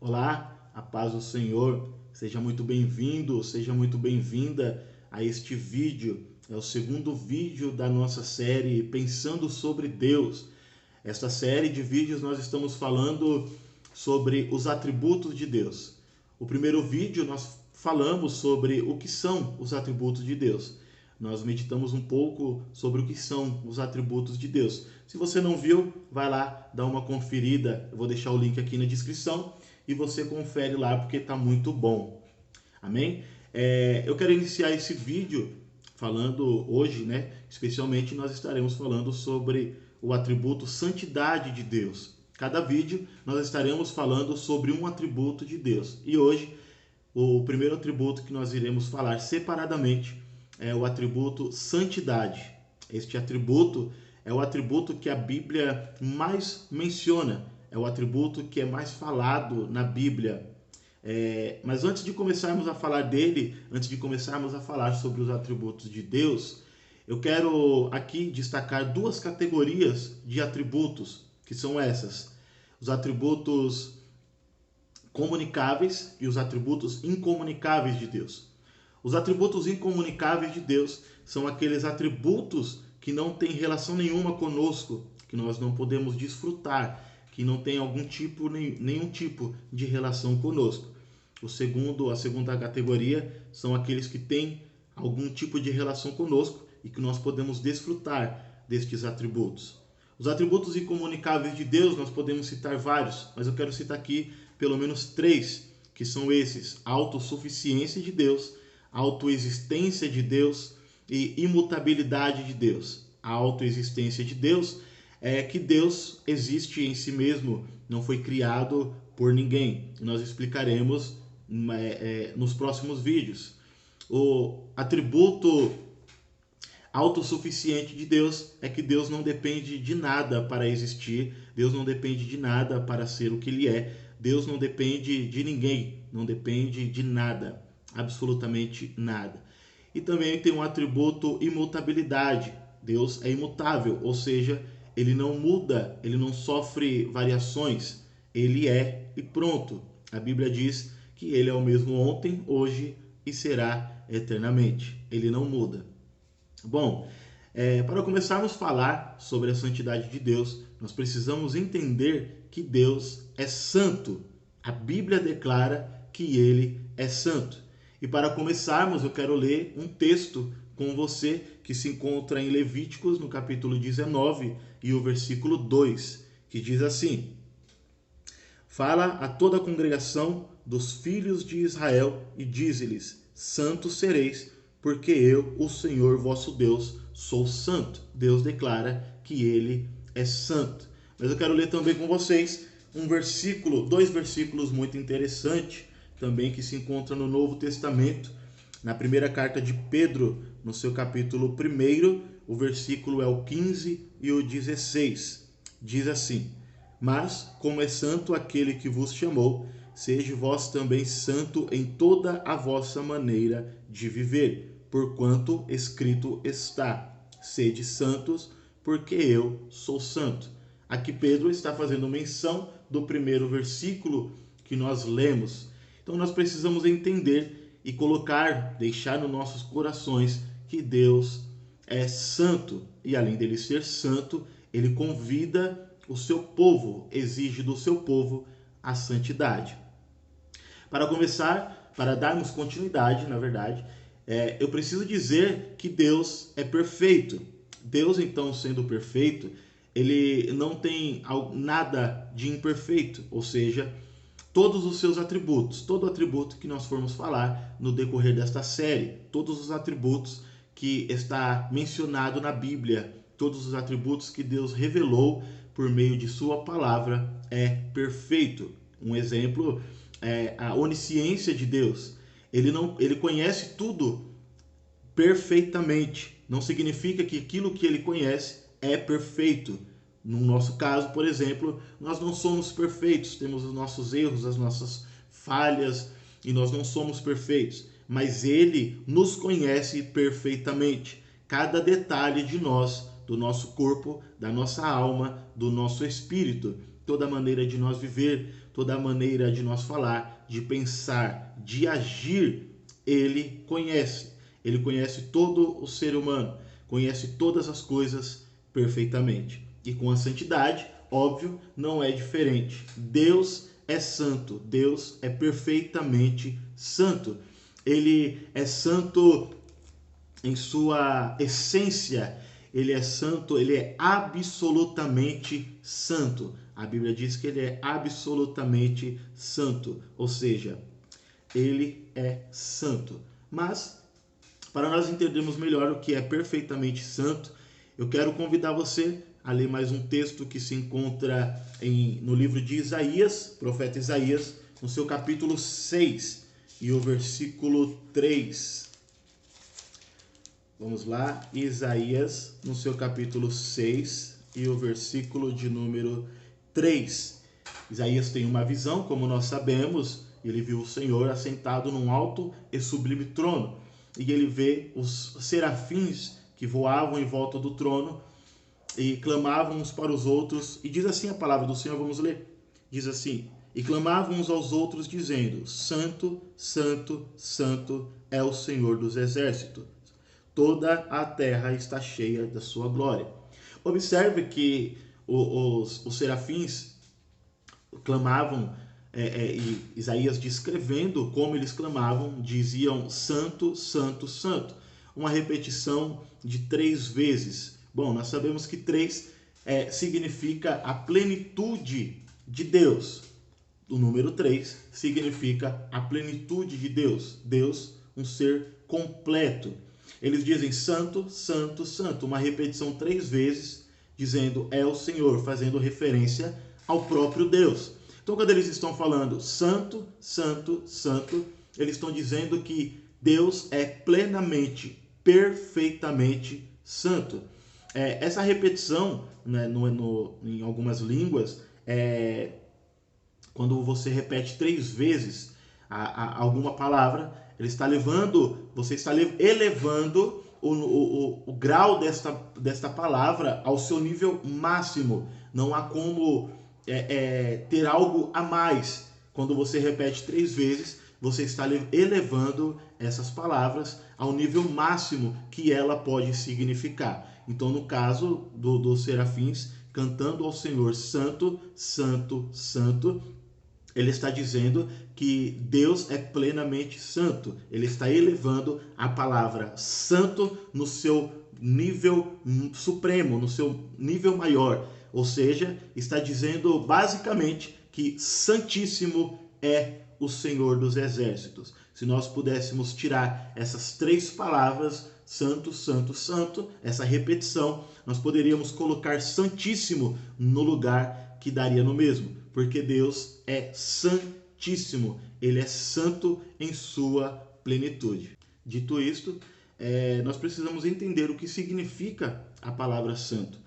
Olá, a paz do Senhor, seja muito bem-vindo, seja muito bem-vinda a este vídeo. É o segundo vídeo da nossa série Pensando sobre Deus. Esta série de vídeos nós estamos falando sobre os atributos de Deus. O primeiro vídeo nós falamos sobre o que são os atributos de Deus. Nós meditamos um pouco sobre o que são os atributos de Deus. Se você não viu, vai lá, dá uma conferida. Eu vou deixar o link aqui na descrição e você confere lá porque está muito bom. Amém? Eu quero iniciar esse vídeo falando hoje, especialmente nós estaremos falando sobre o atributo santidade de Deus. Cada vídeo nós estaremos falando sobre um atributo de Deus. E hoje, o primeiro atributo que nós iremos falar separadamente é o atributo santidade. Este atributo é o atributo que a Bíblia mais menciona, é o atributo que é mais falado na Bíblia. Mas antes de começarmos a falar dele, antes de começarmos a falar sobre os atributos de Deus, eu quero aqui destacar duas categorias de atributos, que são essas: os atributos comunicáveis e os atributos incomunicáveis de Deus. Os atributos incomunicáveis de Deus são aqueles atributos que não têm relação nenhuma conosco, que nós não podemos desfrutar, que não tem nenhum tipo de relação conosco. A segunda categoria são aqueles que têm algum tipo de relação conosco e que nós podemos desfrutar destes atributos. Os atributos incomunicáveis de Deus, nós podemos citar vários, mas eu quero citar aqui pelo menos três, que são esses: a autossuficiência de Deus, a autoexistência de Deus e imutabilidade de Deus. A autoexistência de Deus é que Deus existe em si mesmo, não foi criado por ninguém. Nós explicaremos nos próximos vídeos. O atributo autossuficiente de Deus é que Deus não depende de nada para existir, Deus não depende de nada para ser o que Ele é, Deus não depende de ninguém, não depende de nada, absolutamente nada. E também tem um atributo imutabilidade. Deus é imutável, ou seja, Ele não muda, Ele não sofre variações, Ele é e pronto. A Bíblia diz que Ele é o mesmo ontem, hoje e será eternamente. Ele não muda. Bom, para começarmos a falar sobre a santidade de Deus, nós precisamos entender que Deus é santo. A Bíblia declara que Ele é santo. E para começarmos, eu quero ler um texto com você que se encontra em Levíticos, no capítulo 19, e o versículo 2, que diz assim: Fala a toda a congregação dos filhos de Israel e dize-lhes: Santos sereis, porque eu, o Senhor vosso Deus, sou santo. Deus declara que Ele é santo. Mas eu quero ler também com vocês dois versículos muito interessantes, também que se encontra no Novo Testamento, na primeira carta de Pedro, no seu capítulo 1, o versículo é o 15 e o 16. Diz assim: Mas, como é santo aquele que vos chamou, seja vós também santo em toda a vossa maneira de viver, porquanto escrito está: Sede santos, porque eu sou santo. Aqui Pedro está fazendo menção do primeiro versículo que nós lemos. Então nós precisamos entender e deixar nos nossos corações que Deus é santo. E além dele ser santo, ele convida o seu povo, exige do seu povo a santidade. Para começar, para darmos continuidade, na verdade, eu preciso dizer que Deus é perfeito. Deus, então, sendo perfeito, ele não tem nada de imperfeito, ou seja, todos os seus atributos, todo atributo que nós formos falar no decorrer desta série, todos os atributos que está mencionado na Bíblia, todos os atributos que Deus revelou por meio de sua palavra, é perfeito. Um exemplo é a onisciência de Deus. Ele conhece tudo perfeitamente. Não significa que aquilo que ele conhece é perfeito. No nosso caso, por exemplo, nós não somos perfeitos, temos os nossos erros, as nossas falhas, e nós não somos perfeitos, mas ele nos conhece perfeitamente. Cada detalhe de nós, do nosso corpo, da nossa alma, do nosso espírito. toda a maneira de nós viver, toda a maneira de nós falar, de pensar, de agir, Ele conhece. Ele conhece todo o ser humano, conhece todas as coisas perfeitamente. E com a santidade, óbvio, não é diferente. Deus é santo, Deus é perfeitamente santo. Ele é santo em sua essência, ele é santo, ele é absolutamente santo. A Bíblia diz que ele é absolutamente santo, ou seja, ele é santo. Mas, para nós entendermos melhor o que é perfeitamente santo, eu quero convidar você a ler mais um texto que se encontra no livro de Isaías, profeta Isaías, no seu capítulo 6 e o versículo 3. Vamos lá, Isaías, no seu capítulo 6 e o versículo de número 3. Isaías tem uma visão, como nós sabemos, ele viu o Senhor assentado num alto e sublime trono. E ele vê os serafins que voavam em volta do trono e clamavam uns para os outros. E diz assim a palavra do Senhor, vamos ler. Diz assim: e clamavam uns aos outros, dizendo: Santo, Santo, Santo é o Senhor dos exércitos. Toda a terra está cheia da sua glória. Observe que os serafins clamavam, e Isaías descrevendo como eles clamavam, diziam Santo, Santo, Santo. Uma repetição de 3 vezes. Bom, nós sabemos que 3 significa a plenitude de Deus. O número 3 significa a plenitude de Deus. Deus, um ser completo. Eles dizem Santo, Santo, Santo. Uma repetição 3 vezes, dizendo é o Senhor, fazendo referência ao próprio Deus. Então, quando eles estão falando Santo, Santo, Santo, eles estão dizendo que Deus é plenamente, perfeitamente santo. Essa repetição, né, em algumas línguas, quando você repete 3 vezes alguma palavra, você está elevando o grau desta palavra ao seu nível máximo. Não há como ter algo a mais. Quando você repete 3 vezes, você está elevando essas palavras ao nível máximo que ela pode significar. Então, no caso dos serafins cantando ao Senhor Santo, Santo, Santo, ele está dizendo que Deus é plenamente santo. Ele está elevando a palavra santo no seu nível supremo, no seu nível maior. Ou seja, está dizendo basicamente que santíssimo é o Senhor dos exércitos. Se nós pudéssemos tirar essas 3 palavras, santo, santo, santo, essa repetição, nós poderíamos colocar santíssimo no lugar que daria no mesmo, porque Deus é santíssimo, ele é santo em sua plenitude. Dito isto, nós precisamos entender o que significa a palavra santo.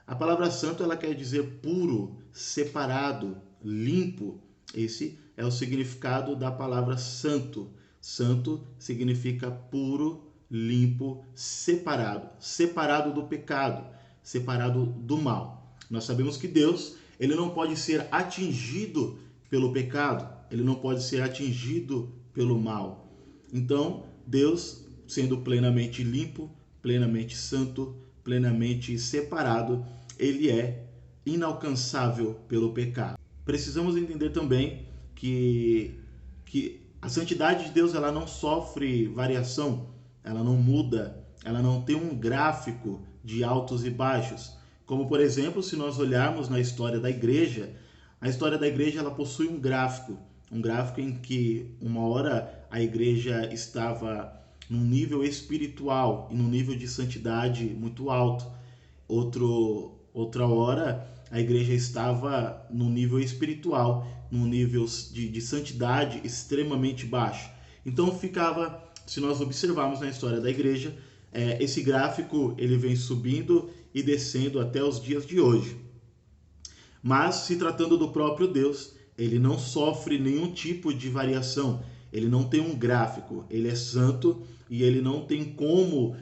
A palavra santo, ela quer dizer puro, separado, limpo. Esse é o significado da palavra santo. Santo significa puro, limpo, separado. Separado do pecado, separado do mal. Nós sabemos que Deus, ele não pode ser atingido pelo pecado, ele não pode ser atingido pelo mal. Então, Deus, sendo plenamente limpo, plenamente santo, plenamente separado, ele é inalcançável pelo pecado. Precisamos entender também que a santidade de Deus, ela não sofre variação, ela não muda, ela não tem um gráfico de altos e baixos. Como, por exemplo, se nós olharmos na história da igreja, a história da igreja, ela possui um gráfico em que uma hora a igreja estava num nível espiritual e num nível de santidade muito alto. Outra hora a igreja estava num nível espiritual, num nível de santidade extremamente baixo. Então ficava, se nós observarmos na história da igreja, esse gráfico ele vem subindo e descendo até os dias de hoje. Mas, se tratando do próprio Deus, ele não sofre nenhum tipo de variação, ele não tem um gráfico, ele é santo e ele não tem como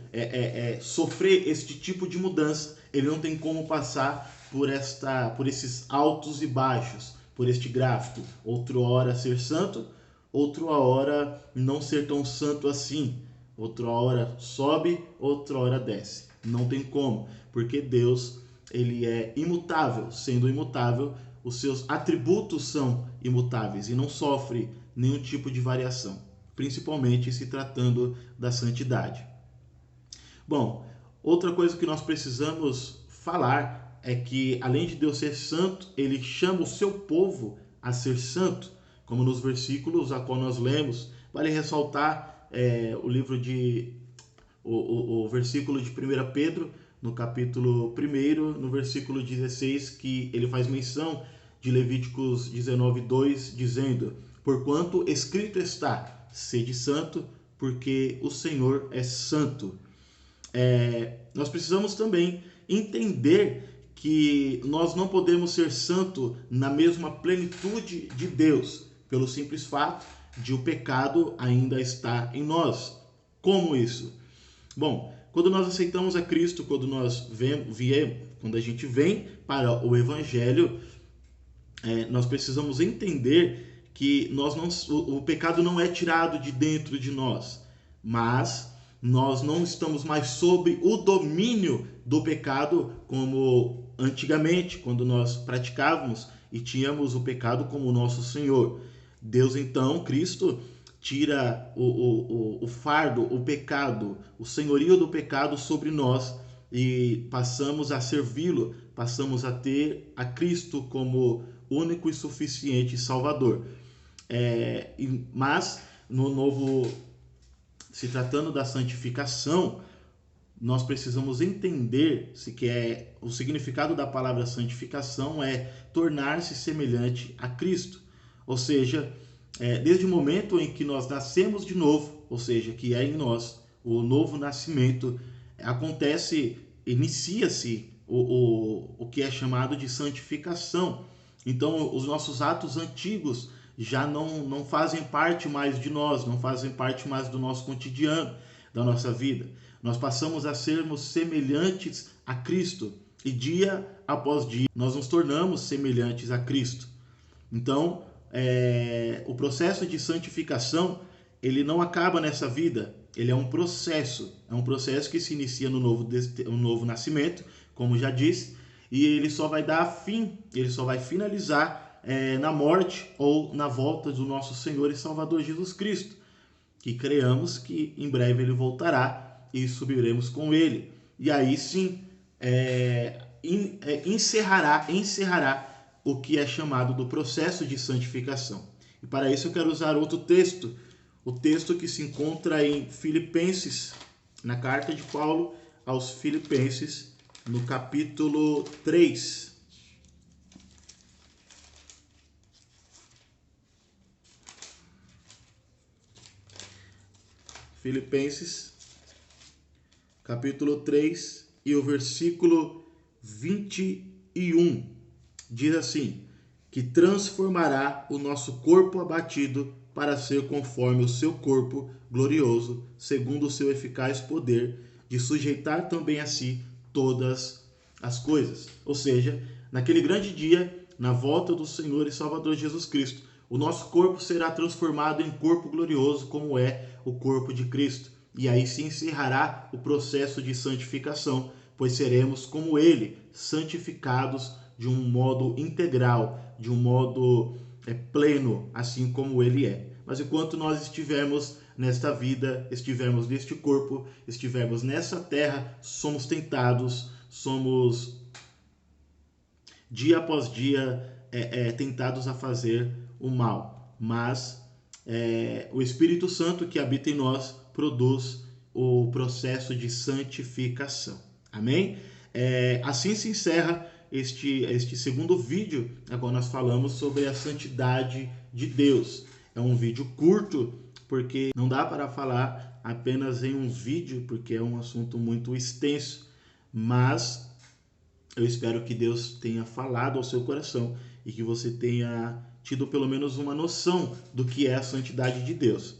sofrer este tipo de mudança, ele não tem como passar por esses altos e baixos, por este gráfico. Outra hora ser santo, outra hora não ser tão santo assim. Outra hora sobe, outra hora desce. Não tem como, porque Deus, ele é imutável. Sendo imutável, os seus atributos são imutáveis e não sofre nenhum tipo de variação, principalmente se tratando da santidade. Bom, outra coisa que nós precisamos falar é que, além de Deus ser santo, ele chama o seu povo a ser santo, como nos versículos a qual nós lemos. Vale ressaltar o versículo de 1 Pedro, no capítulo 1, no versículo 16, que ele faz menção de Levíticos 19:2, dizendo: porquanto escrito está, sede santo, porque o Senhor é santo. Nós precisamos também entender que nós não podemos ser santo na mesma plenitude de Deus, pelo simples fato de o pecado ainda estar em nós. Como isso? Bom, quando nós aceitamos a Cristo, quando a gente vem para o Evangelho, nós precisamos entender que o pecado não é tirado de dentro de nós, mas nós não estamos mais sob o domínio do pecado como antigamente, quando nós praticávamos e tínhamos o pecado como nosso Senhor. Deus, então, Cristo, tira o fardo, o pecado, o senhorio do pecado sobre nós e passamos a servi-lo, passamos a ter a Cristo como único e suficiente Salvador. Mas no novo, se tratando da santificação, nós precisamos entender o significado da palavra santificação é tornar-se semelhante a Cristo. Ou seja, desde o momento em que nós nascemos de novo, ou seja, que é em nós o novo nascimento, inicia-se o que é chamado de santificação. Então, os nossos atos antigos já não fazem parte mais de nós, não fazem parte mais do nosso cotidiano, da nossa vida. Nós passamos a sermos semelhantes a Cristo e dia após dia nós nos tornamos semelhantes a Cristo. Então, o processo de santificação, ele não acaba nessa vida, ele é um processo que se inicia no novo nascimento, como já disse, e ele só vai dar fim, ele só vai finalizar na morte ou na volta do nosso Senhor e Salvador Jesus Cristo, que creamos que em breve ele voltará e subiremos com ele. E aí sim encerrará o que é chamado do processo de santificação. E para isso eu quero usar outro texto, o texto que se encontra em Filipenses, na carta de Paulo aos Filipenses, no capítulo 3. Filipenses, capítulo 3, e o versículo 21, diz assim: que transformará o nosso corpo abatido para ser conforme o seu corpo glorioso, segundo o seu eficaz poder, de sujeitar também a si todas as coisas. Ou seja, naquele grande dia, na volta do Senhor e Salvador Jesus Cristo, o nosso corpo será transformado em corpo glorioso, como é o corpo de Cristo. E aí se encerrará o processo de santificação, pois seremos como Ele, santificados de um modo integral, de um modo pleno, assim como Ele é. Mas enquanto nós estivermos nesta vida, estivermos neste corpo, estivermos nessa terra, somos tentados, somos dia após dia tentados a fazer o mal. Mas o Espírito Santo que habita em nós produz o processo de santificação. Amém? Assim se encerra este segundo vídeo. Agora nós falamos sobre a santidade de Deus. É um vídeo curto, porque não dá para falar apenas em um vídeo, porque é um assunto muito extenso, mas eu espero que Deus tenha falado ao seu coração e que você tenha tido pelo menos uma noção do que é a santidade de Deus.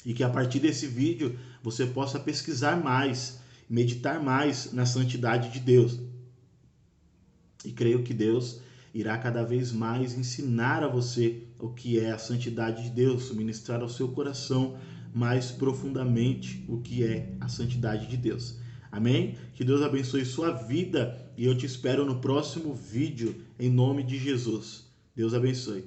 E que a partir desse vídeo você possa pesquisar mais, meditar mais na santidade de Deus. E creio que Deus irá cada vez mais ensinar a você o que é a santidade de Deus, ministrar ao seu coração mais profundamente o que é a santidade de Deus. Amém? Que Deus abençoe sua vida e eu te espero no próximo vídeo, em nome de Jesus. Deus abençoe.